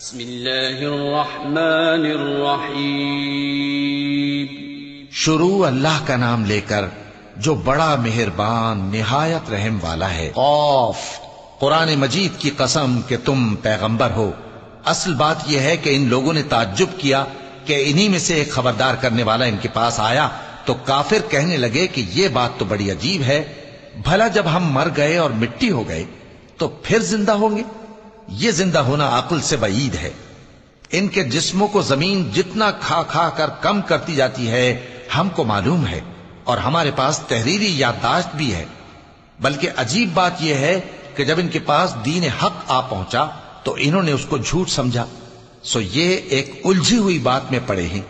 بسم اللہ الرحمن الرحیم۔ شروع اللہ کا نام لے کر جو بڑا مہربان نہایت رحم والا ہے۔ قاف، قرآن مجید کی قسم کہ تم پیغمبر ہو۔ اصل بات یہ ہے کہ ان لوگوں نے تعجب کیا کہ انہی میں سے ایک خبردار کرنے والا ان کے پاس آیا تو کافر کہنے لگے کہ یہ بات تو بڑی عجیب ہے، بھلا جب ہم مر گئے اور مٹی ہو گئے تو پھر زندہ ہوں گے؟ یہ زندہ ہونا عقل سے بعید ہے۔ ان کے جسموں کو زمین جتنا کھا کھا کر کم کرتی جاتی ہے ہم کو معلوم ہے، اور ہمارے پاس تحریری یادداشت بھی ہے۔ بلکہ عجیب بات یہ ہے کہ جب ان کے پاس دین حق آ پہنچا تو انہوں نے اس کو جھوٹ سمجھا۔ سو یہ ایک الجھی ہوئی بات میں پڑے ہیں۔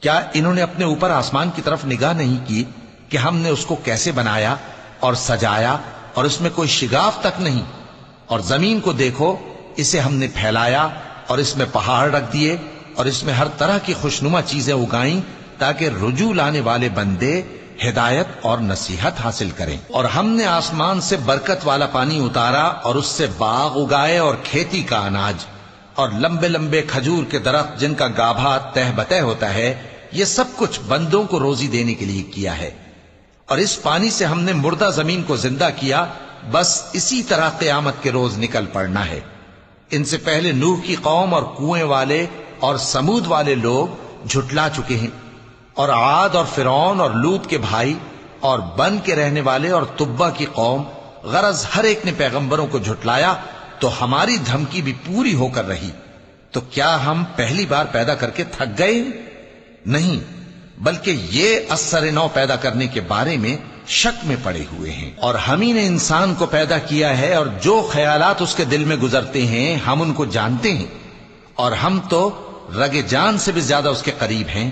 کیا انہوں نے اپنے اوپر آسمان کی طرف نگاہ نہیں کی کہ ہم نے اس کو کیسے بنایا اور سجایا، اور اس میں کوئی شگاف تک نہیں؟ اور زمین کو دیکھو، اسے ہم نے پھیلایا اور اس میں پہاڑ رکھ دیے اور اس میں ہر طرح کی خوشنما چیزیں اگائیں تاکہ رجوع لانے والے بندے ہدایت اور نصیحت حاصل کریں۔ اور ہم نے آسمان سے برکت والا پانی اتارا اور اس سے باغ اگائے اور کھیتی کا اناج اور لمبے لمبے کھجور کے درخت جن کا گابھا تہ بتہ ہوتا ہے۔ یہ سب کچھ بندوں کو روزی دینے کے لیے کیا ہے۔ اور اس پانی سے ہم نے مردہ زمین کو زندہ کیا، بس اسی طرح قیامت کے روز نکل پڑنا ہے۔ ان سے پہلے نوح کی قوم اور کنویں والے اور سمود والے لوگ جھٹلا چکے ہیں، اور عاد اور فرعون اور لوط کے بھائی اور بن کے رہنے والے اور تبا کی قوم، غرض ہر ایک نے پیغمبروں کو جھٹلایا، تو ہماری دھمکی بھی پوری ہو کر رہی۔ تو کیا ہم پہلی بار پیدا کر کے تھک گئے؟ نہیں، بلکہ یہ اثر نو پیدا کرنے کے بارے میں شک میں پڑے ہوئے ہیں۔ اور ہم ہی نے انسان کو پیدا کیا ہے، اور جو خیالات اس کے دل میں گزرتے ہیں ہم ان کو جانتے ہیں، اور ہم تو رگ جان سے بھی زیادہ اس کے قریب ہیں۔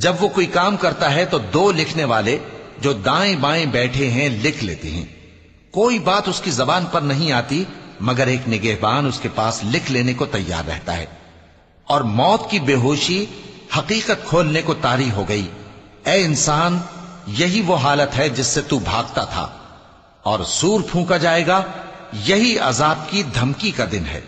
جب وہ کوئی کام کرتا ہے تو دو لکھنے والے جو دائیں بائیں بیٹھے ہیں لکھ لیتے ہیں۔ کوئی بات اس کی زبان پر نہیں آتی مگر ایک نگہبان اس کے پاس لکھ لینے کو تیار رہتا ہے۔ اور موت کی بے ہوشی حقیقت کھولنے کو طاری ہو گئی۔ اے انسان، یہی وہ حالت ہے جس سے تو بھاگتا تھا، اور سور پھونکا جائے گا، یہی عذاب کی دھمکی کا دن ہے۔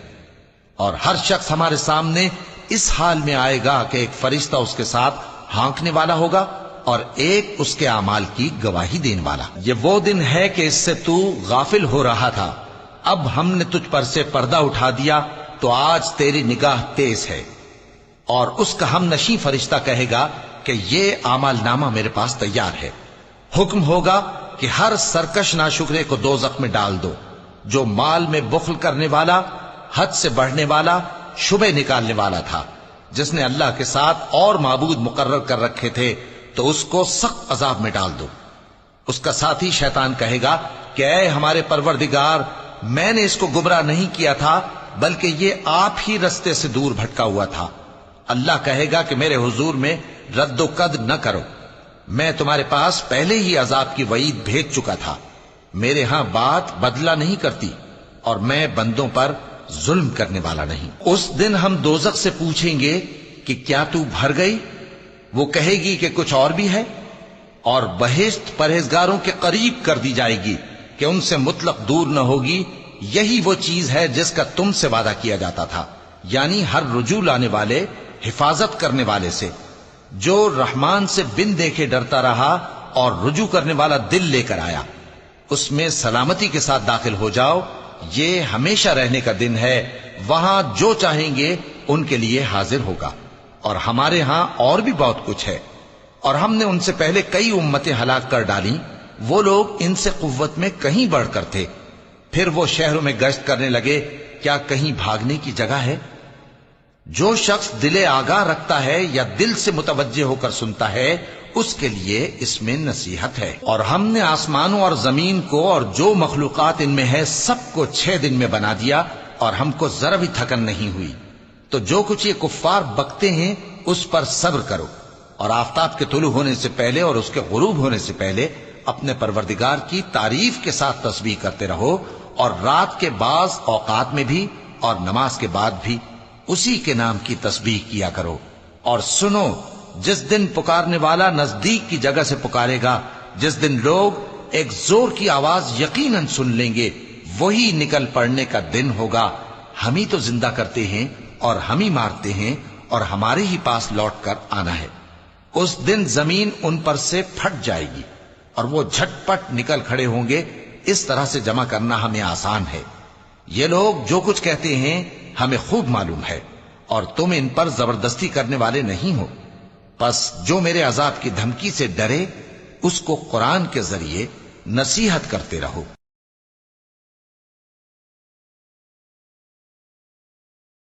اور ہر شخص ہمارے سامنے اس حال میں آئے گا کہ ایک فرشتہ اس کے ساتھ ہانکنے والا ہوگا اور ایک اس کے اعمال کی گواہی دینے والا۔ یہ وہ دن ہے کہ اس سے تو غافل ہو رہا تھا، اب ہم نے تجھ پر سے پردہ اٹھا دیا تو آج تیری نگاہ تیز ہے۔ اور اس کا ہم نشیں فرشتہ کہے گا کہ یہ اعمال نامہ میرے پاس تیار ہے۔ حکم ہوگا کہ ہر سرکش ناشکرے کو دوزخ میں ڈال دو، جو مال میں بخل کرنے والا، حد سے بڑھنے والا، شبہ نکالنے والا تھا، جس نے اللہ کے ساتھ اور معبود مقرر کر رکھے تھے، تو اس کو سخت عذاب میں ڈال دو۔ اس کا ساتھی شیطان کہے گا کہ اے ہمارے پروردگار، میں نے اس کو گمراہ نہیں کیا تھا بلکہ یہ آپ ہی رستے سے دور بھٹکا ہوا تھا۔ اللہ کہے گا کہ میرے حضور میں رد و قد نہ کرو، میں تمہارے پاس پہلے ہی عذاب کی وعید بھیج چکا تھا۔ میرے ہاں بات بدلہ نہیں کرتی، اور میں بندوں پر ظلم کرنے والا نہیں۔ اس دن ہم دوزخ سے پوچھیں گے کہ کیا تو بھر گئی؟ وہ کہے گی کہ کچھ اور بھی ہے۔ اور بہشت پرہیزگاروں کے قریب کر دی جائے گی کہ ان سے مطلق دور نہ ہوگی۔ یہی وہ چیز ہے جس کا تم سے وعدہ کیا جاتا تھا، یعنی ہر رجوع لانے والے، حفاظت کرنے والے سے، جو رحمان سے بن دیکھے ڈرتا رہا اور رجوع کرنے والا دل لے کر آیا، اس میں سلامتی کے ساتھ داخل ہو جاؤ۔ یہ ہمیشہ رہنے کا دن ہے، وہاں جو چاہیں گے ان کے لیے حاضر ہوگا۔ اور ہمارے ہاں اور بھی بہت کچھ ہے، اور ہم نے ان سے پہلے کئی امتیں ہلاک کر ڈالیں، وہ لوگ ان سے قوت میں کہیں بڑھ کر تھے۔ پھر وہ شہروں میں گشت کرنے لگے، کیا کہیں بھاگنے کی جگہ ہے؟ جو شخص دل آگاہ رکھتا ہے یا دل سے متوجہ ہو کر سنتا ہے، اس کے لیے اس میں نصیحت ہے۔ اور ہم نے آسمانوں اور زمین کو اور جو مخلوقات ان میں ہے سب کو 6 دن میں بنا دیا، اور ہم کو ذرا بھی تھکن نہیں ہوئی۔ تو جو کچھ یہ کفار بکتے ہیں اس پر صبر کرو، اور آفتاب کے طلوع ہونے سے پہلے اور اس کے غروب ہونے سے پہلے اپنے پروردگار کی تعریف کے ساتھ تسبیح کرتے رہو، اور رات کے بعض اوقات میں بھی اور نماز کے بعد بھی اسی کے نام کی تسبیح کیا کرو۔ اور سنو، جس دن پکارنے والا نزدیک کی جگہ سے پکارے گا، جس دن لوگ ایک زور کی آواز یقیناً سن لیں گے، وہی نکل پڑنے کا دن ہوگا۔ ہم ہی تو زندہ کرتے ہیں اور ہم ہی مارتے ہیں اور ہمارے ہی پاس لوٹ کر آنا ہے۔ اس دن زمین ان پر سے پھٹ جائے گی اور وہ جھٹ پٹ نکل کھڑے ہوں گے۔ اس طرح سے جمع کرنا ہمیں آسان ہے۔ یہ لوگ جو کچھ کہتے ہیں ہمیں خوب معلوم ہے، اور تم ان پر زبردستی کرنے والے نہیں ہو۔ پس جو میرے عذاب کی دھمکی سے ڈرے اس کو قرآن کے ذریعے نصیحت کرتے رہو۔